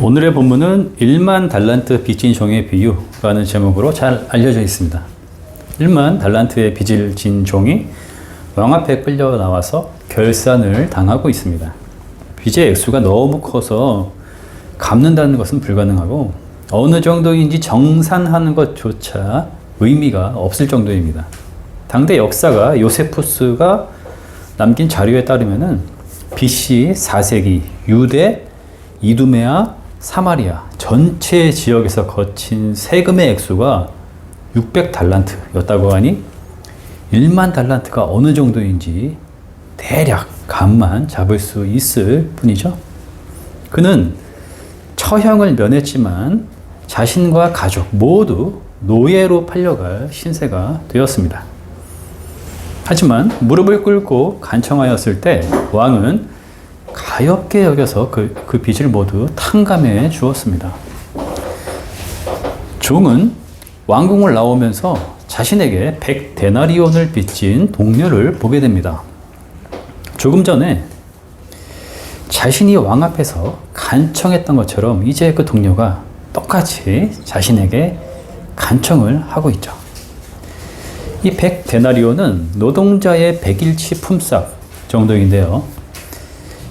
오늘의 본문은 1만 달란트 빚진 종의 비유라는 제목으로 잘 알려져 있습니다. 1만 달란트의 빚을 진 종이 왕 앞에 끌려 나와서 결산을 당하고 있습니다. 빚의 액수가 너무 커서 갚는다는 것은 불가능하고 어느 정도인지 정산하는 것조차 의미가 없을 정도입니다. 당대 역사가 요세푸스가 남긴 자료에 따르면은 BC 4세기 유대, 이두메아, 사마리아 전체 지역에서 거친 세금의 액수가 600달란트였다고 하니 1만 달란트가 어느 정도인지 대략 감만 잡을 수 있을 뿐이죠. 그는 처형을 면했지만 자신과 가족 모두 노예로 팔려갈 신세가 되었습니다. 하지만 무릎을 꿇고 간청하였을 때 왕은 가엾게 여겨서 그 빚을 모두 탕감해 주었습니다. 종은 왕궁을 나오면서 자신에게 100데나리온을 빚진 동료를 보게 됩니다. 조금 전에 자신이 왕 앞에서 간청했던 것처럼 이제 그 동료가 똑같이 자신에게 간청을 하고 있죠. 이 100데나리온은 노동자의 100일치 품삯 정도인데요.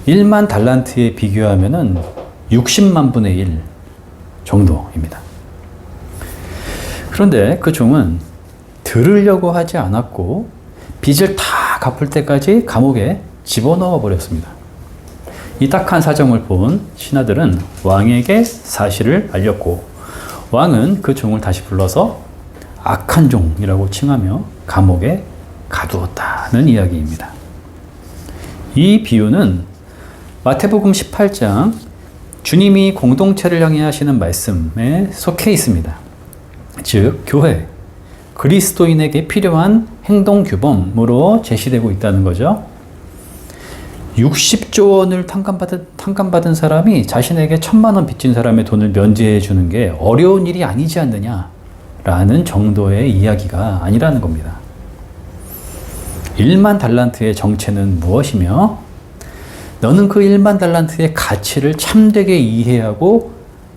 1만 달란트에 비교하면 60만 분의 1 정도입니다. 그런데 그 종은 들으려고 하지 않았고 빚을 다 갚을 때까지 감옥에 집어넣어 버렸습니다. 이 딱한 사정을 본 신하들은 왕에게 사실을 알렸고 왕은 그 종을 다시 불러서 악한 종이라고 칭하며 감옥에 가두었다는 이야기입니다. 이 비유는 마태복음 18장 주님이 공동체를 향해 하시는 말씀에 속해 있습니다. 즉 교회, 그리스도인에게 필요한 행동 규범으로 제시되고 있다는 거죠. 60조 원을 탕감받은 사람이 자신에게 1,000만 원 빚진 사람의 돈을 면제해 주는 게 어려운 일이 아니지 않느냐라는 정도의 이야기가 아니라는 겁니다. 1만 달란트의 정체는 무엇이며 너는 그 1만 달란트의 가치를 참되게 이해하고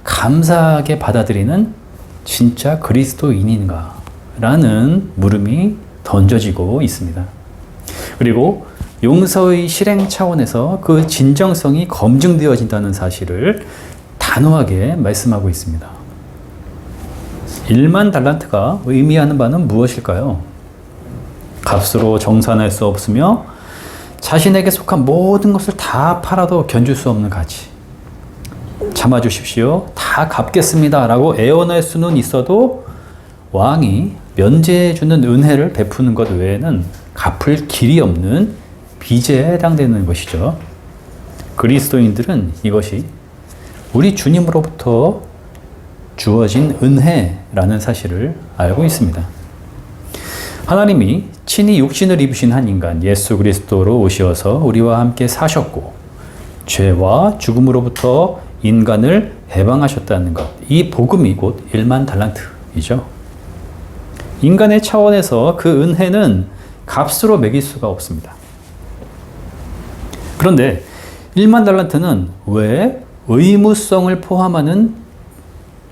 감사하게 받아들이는 진짜 그리스도인인가? 라는 물음이 던져지고 있습니다. 그리고 용서의 실행 차원에서 그 진정성이 검증되어진다는 사실을 단호하게 말씀하고 있습니다. 1만 달란트가 의미하는 바는 무엇일까요? 값으로 정산할 수 없으며 자신에게 속한 모든 것을 다 팔아도 견줄 수 없는 가치. 참아주십시오. 다 갚겠습니다. 라고 애원할 수는 있어도 왕이 면제해주는 은혜를 베푸는 것 외에는 갚을 길이 없는 빚에 해당되는 것이죠. 그리스도인들은 이것이 우리 주님으로부터 주어진 은혜라는 사실을 알고 있습니다. 하나님이 친히 육신을 입으신 한 인간 예수 그리스도로 오셔서 우리와 함께 사셨고 죄와 죽음으로부터 인간을 해방하셨다는 것. 이 복음이 곧 1만 달란트이죠. 인간의 차원에서 그 은혜는 값으로 매길 수가 없습니다. 그런데 1만 달란트는 왜 의무성을 포함하는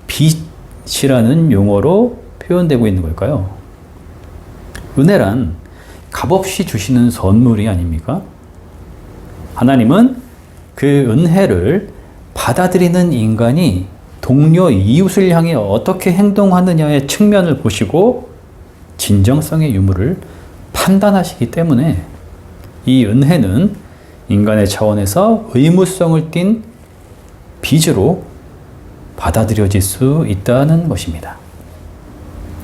빚이라는 용어로 표현되고 있는 걸까요? 은혜란 값없이 주시는 선물이 아닙니까? 하나님은 그 은혜를 받아들이는 인간이 동료 이웃을 향해 어떻게 행동하느냐의 측면을 보시고 진정성의 유무를 판단하시기 때문에 이 은혜는 인간의 차원에서 의무성을 띤 빚으로 받아들여질 수 있다는 것입니다.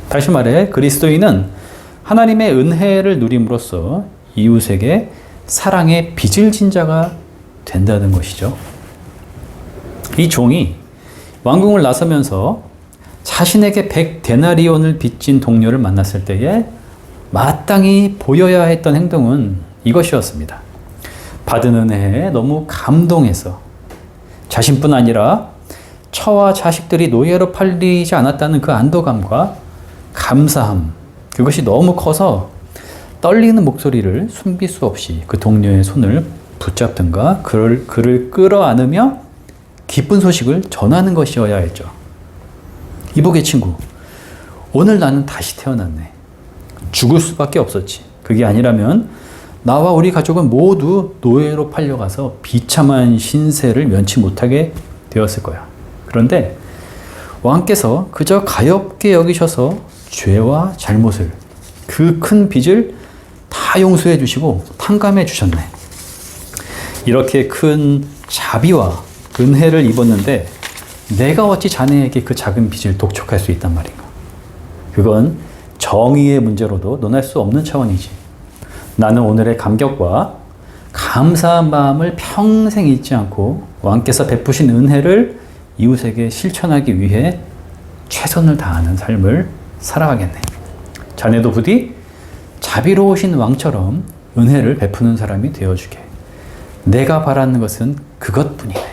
다시 말해 그리스도인은 하나님의 은혜를 누림으로써 이웃에게 사랑의 빚을 진 자가 된다는 것이죠. 이 종이 왕궁을 나서면서 자신에게 100데나리온을 빚진 동료를 만났을 때에 마땅히 보여야 했던 행동은 이것이었습니다. 받은 은혜에 너무 감동해서 자신뿐 아니라 처와 자식들이 노예로 팔리지 않았다는 그 안도감과 감사함, 그것이 너무 커서 떨리는 목소리를 숨길 수 없이 그 동료의 손을 붙잡든가 그를 끌어안으며 기쁜 소식을 전하는 것이어야 했죠. 이보게 친구, 오늘 나는 다시 태어났네. 죽을 수밖에 없었지. 그게 아니라면 나와 우리 가족은 모두 노예로 팔려가서 비참한 신세를 면치 못하게 되었을 거야. 그런데 왕께서 그저 가엾게 여기셔서 죄와 잘못을, 그 큰 빚을 다 용서해 주시고 탕감해 주셨네. 이렇게 큰 자비와 은혜를 입었는데 내가 어찌 자네에게 그 작은 빚을 독촉할 수 있단 말인가? 그건 정의의 문제로도 논할 수 없는 차원이지. 나는 오늘의 감격과 감사한 마음을 평생 잊지 않고 왕께서 베푸신 은혜를 이웃에게 실천하기 위해 최선을 다하는 삶을 살아가겠네. 자네도 부디 자비로우신 왕처럼 은혜를 베푸는 사람이 되어주게. 내가 바라는 것은 그것뿐이네.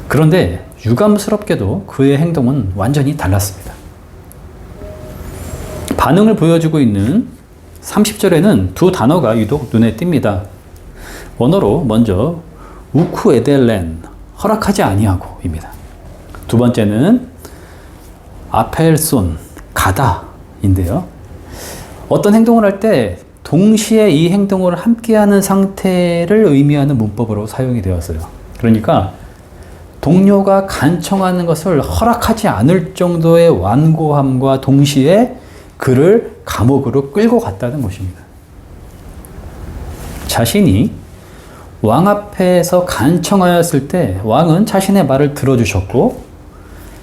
그런데 유감스럽게도 그의 행동은 완전히 달랐습니다. 반응을 보여주고 있는 30절에는 두 단어가 유독 눈에 띕니다. 원어로 먼저 우쿠 에델렌, 허락하지 아니하고 입니다. 두 번째는 아펠손, 가다 인데요. 어떤 행동을 할 때 동시에 이 행동을 함께하는 상태를 의미하는 문법으로 사용이 되었어요. 그러니까 동료가 간청하는 것을 허락하지 않을 정도의 완고함과 동시에 그를 감옥으로 끌고 갔다는 것입니다. 자신이 왕 앞에서 간청하였을 때 왕은 자신의 말을 들어주셨고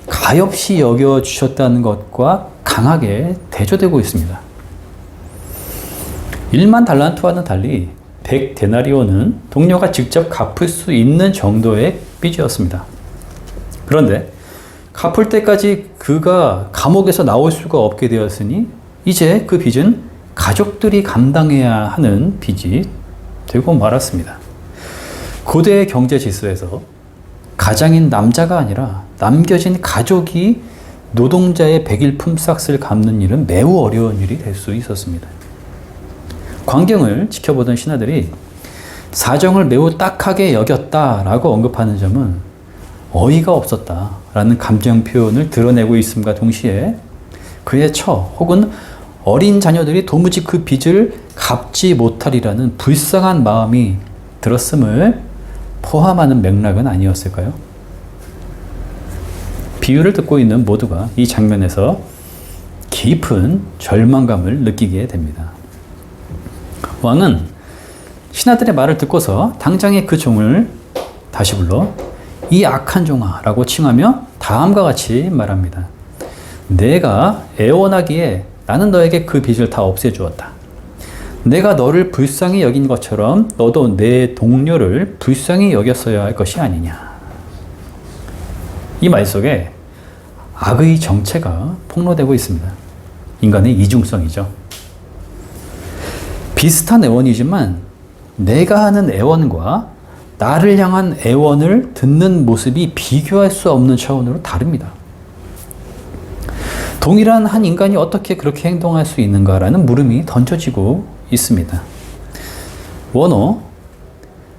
가엾이 여겨주셨다는 것과 강하게 대조되고 있습니다. 1만 달란트와는 달리 100데나리온은 동료가 직접 갚을 수 있는 정도의 빚이었습니다. 그런데 갚을 때까지 그가 감옥에서 나올 수가 없게 되었으니 이제 그 빚은 가족들이 감당해야 하는 빚이 되고 말았습니다. 고대의 경제 지수에서 가장인 남자가 아니라 남겨진 가족이 노동자의 백일 품삯을 갚는 일은 매우 어려운 일이 될 수 있었습니다. 광경을 지켜보던 신하들이 사정을 매우 딱하게 여겼다라고 언급하는 점은 어이가 없었다라는 감정 표현을 드러내고 있음과 동시에 그의 처 혹은 어린 자녀들이 도무지 그 빚을 갚지 못하리라는 불쌍한 마음이 들었음을 포함하는 맥락은 아니었을까요? 비유를 듣고 있는 모두가 이 장면에서 깊은 절망감을 느끼게 됩니다. 왕은 신하들의 말을 듣고서 당장에 그 종을 다시 불러 이 악한 종아 라고 칭하며 다음과 같이 말합니다. 내가 애원하기에 나는 너에게 그 빚을 다 없애주었다. 내가 너를 불쌍히 여긴 것처럼 너도 내 동료를 불쌍히 여겼어야 할 것이 아니냐. 이 말 속에 악의 정체가 폭로되고 있습니다. 인간의 이중성이죠. 비슷한 애원이지만 내가 하는 애원과 나를 향한 애원을 듣는 모습이 비교할 수 없는 차원으로 다릅니다. 동일한 한 인간이 어떻게 그렇게 행동할 수 있는가라는 물음이 던져지고 있습니다. 원어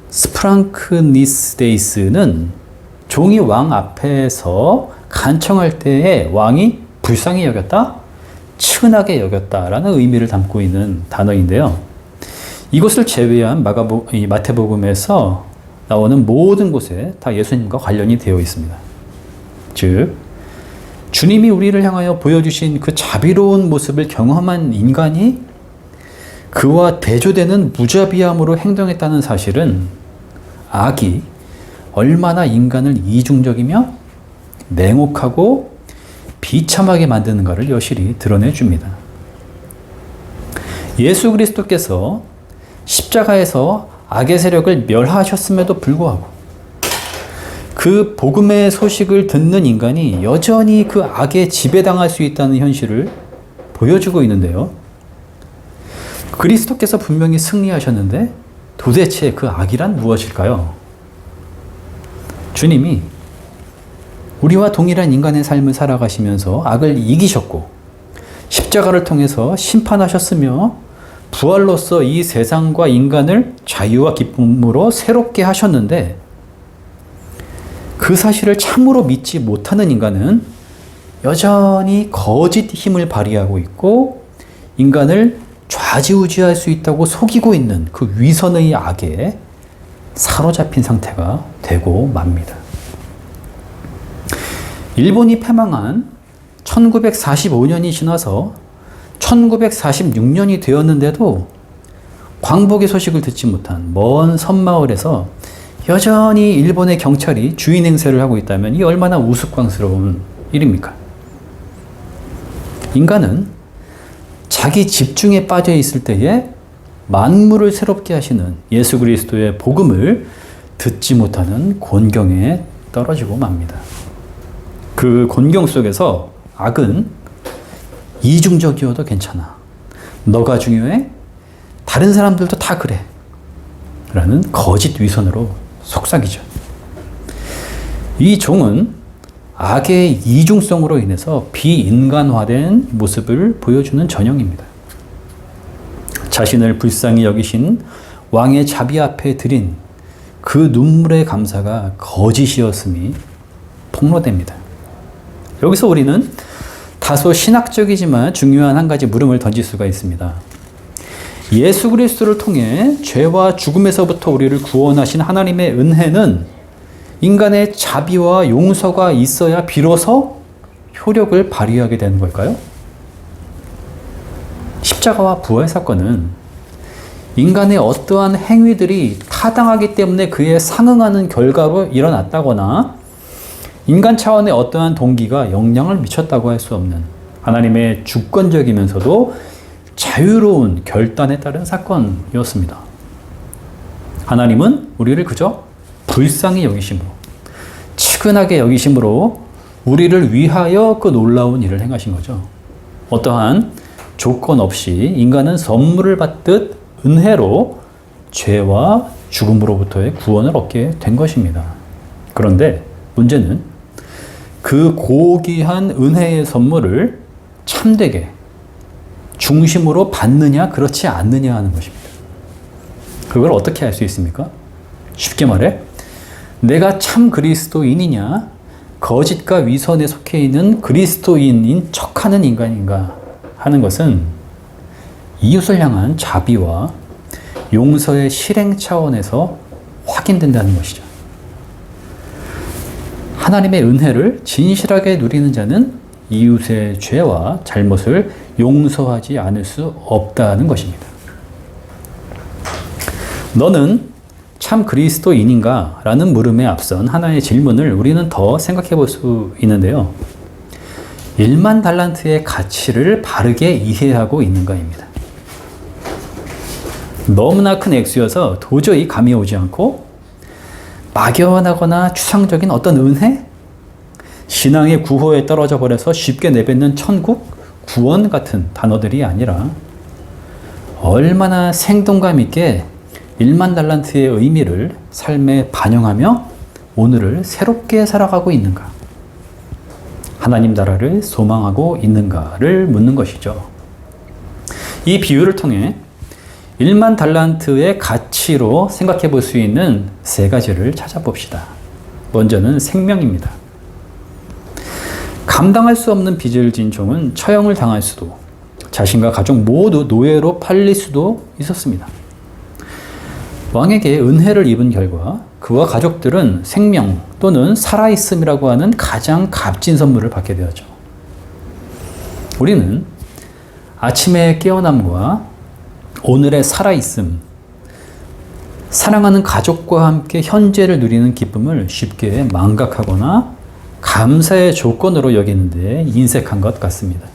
스프랑크니스데이스는 종이 왕 앞에서 간청할 때에 왕이 불쌍히 여겼다, 측은하게 여겼다라는 의미를 담고 있는 단어인데요. 이것을 제외한 마태복음에서 나오는 모든 곳에 다 예수님과 관련이 되어 있습니다. 즉, 주님이 우리를 향하여 보여주신 그 자비로운 모습을 경험한 인간이 그와 대조되는 무자비함으로 행동했다는 사실은 악이 얼마나 인간을 이중적이며 냉혹하고 비참하게 만드는가를 여실히 드러내줍니다. 예수 그리스도께서 십자가에서 악의 세력을 멸하셨음에도 불구하고 그 복음의 소식을 듣는 인간이 여전히 그 악에 지배당할 수 있다는 현실을 보여주고 있는데요. 그리스도께서 분명히 승리하셨는데 도대체 그 악이란 무엇일까요? 주님이 우리와 동일한 인간의 삶을 살아가시면서 악을 이기셨고 십자가를 통해서 심판하셨으며 부활로서 이 세상과 인간을 자유와 기쁨으로 새롭게 하셨는데 그 사실을 참으로 믿지 못하는 인간은 여전히 거짓 힘을 발휘하고 있고 인간을 좌지우지할 수 있다고 속이고 있는 그 위선의 악에 사로잡힌 상태가 되고 맙니다. 일본이 패망한 1945년이 지나서 1946년이 되었는데도 광복의 소식을 듣지 못한 먼 섬마을에서 여전히 일본의 경찰이 주인 행세를 하고 있다면 이 얼마나 우스꽝스러운 일입니까? 인간은 자기 집중에 빠져 있을 때에 만물을 새롭게 하시는 예수 그리스도의 복음을 듣지 못하는 곤경에 떨어지고 맙니다. 그 곤경 속에서 악은 이중적이어도 괜찮아. 너가 중요해? 다른 사람들도 다 그래. 라는 거짓 위선으로 속삭이죠. 이 종은 악의 이중성으로 인해서 비인간화된 모습을 보여주는 전형입니다. 자신을 불쌍히 여기신 왕의 자비 앞에 드린 그 눈물의 감사가 거짓이었음이 폭로됩니다. 여기서 우리는 다소 신학적이지만 중요한 한 가지 물음을 던질 수가 있습니다. 예수 그리스도를 통해 죄와 죽음에서부터 우리를 구원하신 하나님의 은혜는 인간의 자비와 용서가 있어야 비로소 효력을 발휘하게 되는 걸까요? 십자가와 부활 사건은 인간의 어떠한 행위들이 타당하기 때문에 그에 상응하는 결과로 일어났다거나 인간 차원의 어떠한 동기가 영향을 미쳤다고 할 수 없는 하나님의 주권적이면서도 자유로운 결단에 따른 사건이었습니다. 하나님은 우리를 그저 불쌍히 여기심으로, 측은하게 여기심으로 우리를 위하여 그 놀라운 일을 행하신 거죠. 어떠한 조건 없이 인간은 선물을 받듯 은혜로 죄와 죽음으로부터의 구원을 얻게 된 것입니다. 그런데 문제는 그 고귀한 은혜의 선물을 참되게 중심으로 받느냐 그렇지 않느냐 하는 것입니다. 그걸 어떻게 할 수 있습니까? 쉽게 말해 내가 참 그리스도인이냐 거짓과 위선에 속해 있는 그리스도인인 척하는 인간인가 하는 것은 이웃을 향한 자비와 용서의 실행 차원에서 확인된다는 것이죠. 하나님의 은혜를 진실하게 누리는 자는 이웃의 죄와 잘못을 용서하지 않을 수 없다는 것입니다. 너는 참 그리스도인인가? 라는 물음에 앞선 하나의 질문을 우리는 더 생각해 볼 수 있는데요. 1만 달란트의 가치를 바르게 이해하고 있는가입니다. 너무나 큰 액수여서 도저히 감이 오지 않고 막연하거나 추상적인 어떤 은혜? 신앙의 구호에 떨어져 버려서 쉽게 내뱉는 천국, 구원 같은 단어들이 아니라 얼마나 생동감 있게 1만 달란트의 의미를 삶에 반영하며 오늘을 새롭게 살아가고 있는가? 하나님 나라를 소망하고 있는가를 묻는 것이죠. 이 비유를 통해 1만 달란트의 가치로 생각해 볼 수 있는 세 가지를 찾아봅시다. 먼저는 생명입니다. 감당할 수 없는 빚을 진 종은 처형을 당할 수도, 자신과 가족 모두 노예로 팔릴 수도 있었습니다. 왕에게 은혜를 입은 결과 그와 가족들은 생명 또는 살아있음이라고 하는 가장 값진 선물을 받게 되었죠. 우리는 아침의 깨어남과 오늘의 살아있음, 사랑하는 가족과 함께 현재를 누리는 기쁨을 쉽게 망각하거나 감사의 조건으로 여기는데 인색한 것 같습니다.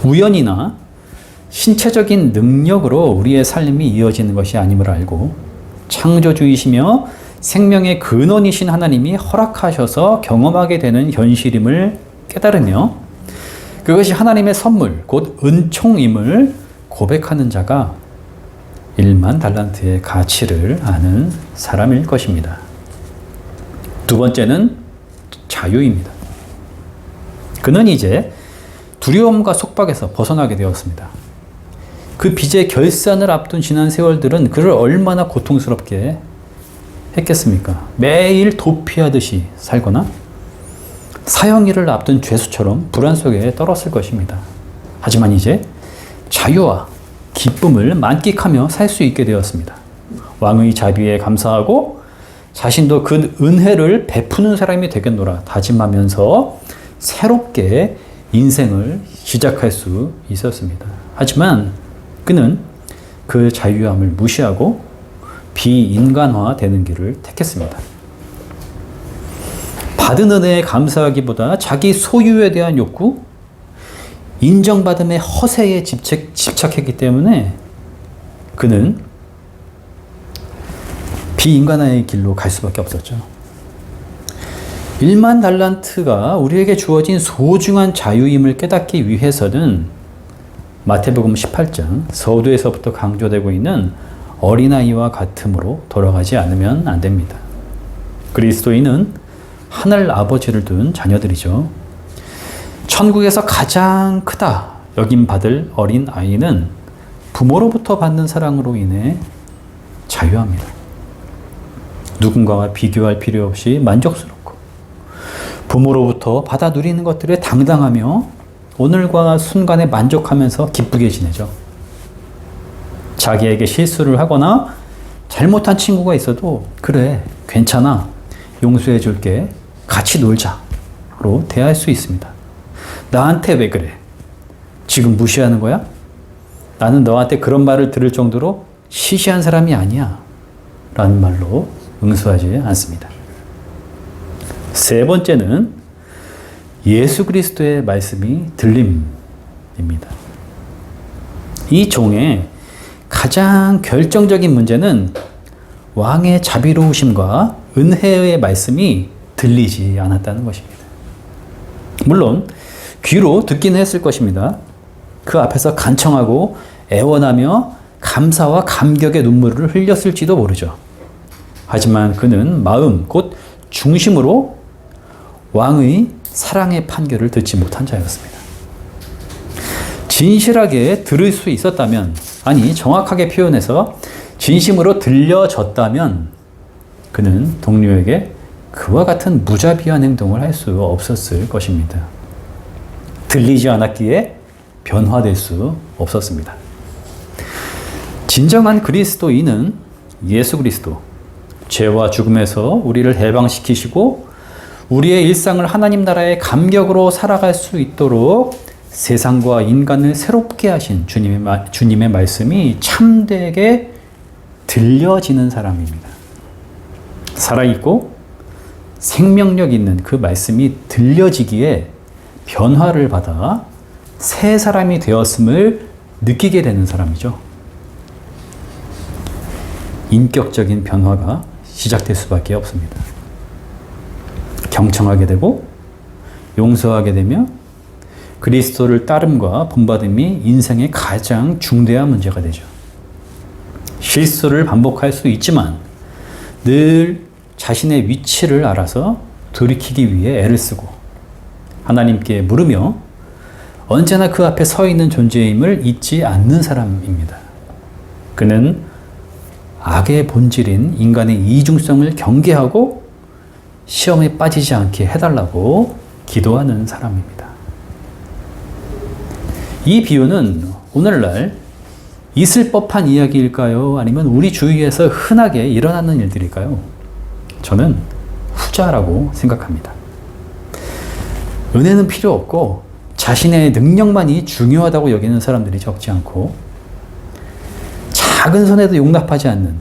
우연이나 신체적인 능력으로 우리의 삶이 이어지는 것이 아님을 알고 창조주이시며 생명의 근원이신 하나님이 허락하셔서 경험하게 되는 현실임을 깨달으며 그것이 하나님의 선물, 곧 은총임을 고백하는 자가 1만 달란트의 가치를 아는 사람일 것입니다. 두 번째는 자유입니다. 그는 이제 두려움과 속박에서 벗어나게 되었습니다. 그 빚의 결산을 앞둔 지난 세월들은 그를 얼마나 고통스럽게 했겠습니까? 매일 도피하듯이 살거나 사형일을 앞둔 죄수처럼 불안 속에 떨었을 것입니다. 하지만 이제 자유와 기쁨을 만끽하며 살 수 있게 되었습니다. 왕의 자비에 감사하고 자신도 그 은혜를 베푸는 사람이 되겠노라 다짐하면서 새롭게 인생을 시작할 수 있었습니다. 하지만 그는 그 자유함을 무시하고 비인간화되는 길을 택했습니다. 받은 은혜에 감사하기보다 자기 소유에 대한 욕구, 인정받음의 허세에 집착했기 때문에 그는 비인간화의 길로 갈 수밖에 없었죠. 1만 달란트가 우리에게 주어진 소중한 자유임을 깨닫기 위해서는 마태복음 18장 서두에서부터 강조되고 있는 어린아이와 같음으로 돌아가지 않으면 안 됩니다. 그리스도인은 하늘 아버지를 둔 자녀들이죠. 천국에서 가장 크다 여김받을 어린 아이는 부모로부터 받는 사랑으로 인해 자유합니다. 누군가와 비교할 필요 없이 만족스럽고 부모로부터 받아 누리는 것들에 당당하며 오늘과 순간에 만족하면서 기쁘게 지내죠. 자기에게 실수를 하거나 잘못한 친구가 있어도 그래, 괜찮아, 용서해 줄게, 같이 놀자로 대할 수 있습니다. 나한테 왜 그래? 지금 무시하는 거야? 나는 너한테 그런 말을 들을 정도로 시시한 사람이 아니야 라는 말로 응수하지 않습니다. 세 번째는 예수 그리스도의 말씀이 들림입니다. 이 종의 가장 결정적인 문제는 왕의 자비로우심과 은혜의 말씀이 들리지 않았다는 것입니다. 물론 귀로 듣긴 했을 것입니다. 그 앞에서 간청하고 애원하며 감사와 감격의 눈물을 흘렸을지도 모르죠. 하지만 그는 마음, 곧 중심으로 왕의 사랑의 판결을 듣지 못한 자였습니다. 진실하게 들을 수 있었다면, 아니 정확하게 표현해서 진심으로 들려졌다면 그는 동료에게 그와 같은 무자비한 행동을 할 수 없었을 것입니다. 들리지 않았기에 변화될 수 없었습니다. 진정한 그리스도인은 예수 그리스도, 죄와 죽음에서 우리를 해방시키시고 우리의 일상을 하나님 나라의 감격으로 살아갈 수 있도록 세상과 인간을 새롭게 하신 주님의 말씀이 참되게 들려지는 사람입니다. 살아있고 생명력 있는 그 말씀이 들려지기에 변화를 받아 새 사람이 되었음을 느끼게 되는 사람이죠. 인격적인 변화가 시작될 수밖에 없습니다. 경청하게 되고 용서하게 되며 그리스도를 따름과 본받음이 인생의 가장 중대한 문제가 되죠. 실수를 반복할 수 있지만 늘 자신의 위치를 알아서 돌이키기 위해 애를 쓰고 하나님께 물으며 언제나 그 앞에 서 있는 존재임을 잊지 않는 사람입니다. 그는 악의 본질인 인간의 이중성을 경계하고 시험에 빠지지 않게 해달라고 기도하는 사람입니다. 이 비유는 오늘날 있을 법한 이야기일까요? 아니면 우리 주위에서 흔하게 일어나는 일들일까요? 저는 후자라고 생각합니다. 은혜는 필요 없고 자신의 능력만이 중요하다고 여기는 사람들이 적지 않고 작은 선에도 용납하지 않는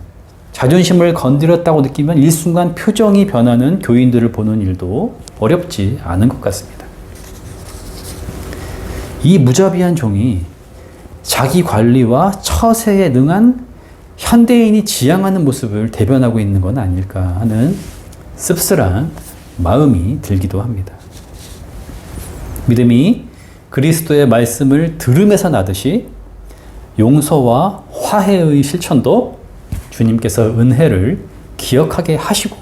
자존심을 건드렸다고 느끼면 일순간 표정이 변하는 교인들을 보는 일도 어렵지 않은 것 같습니다. 이 무자비한 종이 자기 관리와 처세에 능한 현대인이 지향하는 모습을 대변하고 있는 건 아닐까 하는 씁쓸한 마음이 들기도 합니다. 믿음이 그리스도의 말씀을 들음에서 나듯이 용서와 화해의 실천도 주님께서 은혜를 기억하게 하시고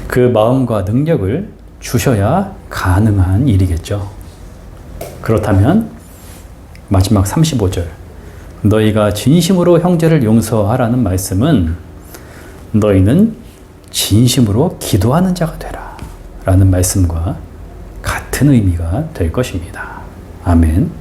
그 마음과 능력을 주셔야 가능한 일이겠죠. 그렇다면 마지막 35절 너희가 진심으로 형제를 용서하라는 말씀은 너희는 진심으로 기도하는 자가 되라 라는 말씀과 같은 의미가 될 것입니다. 아멘.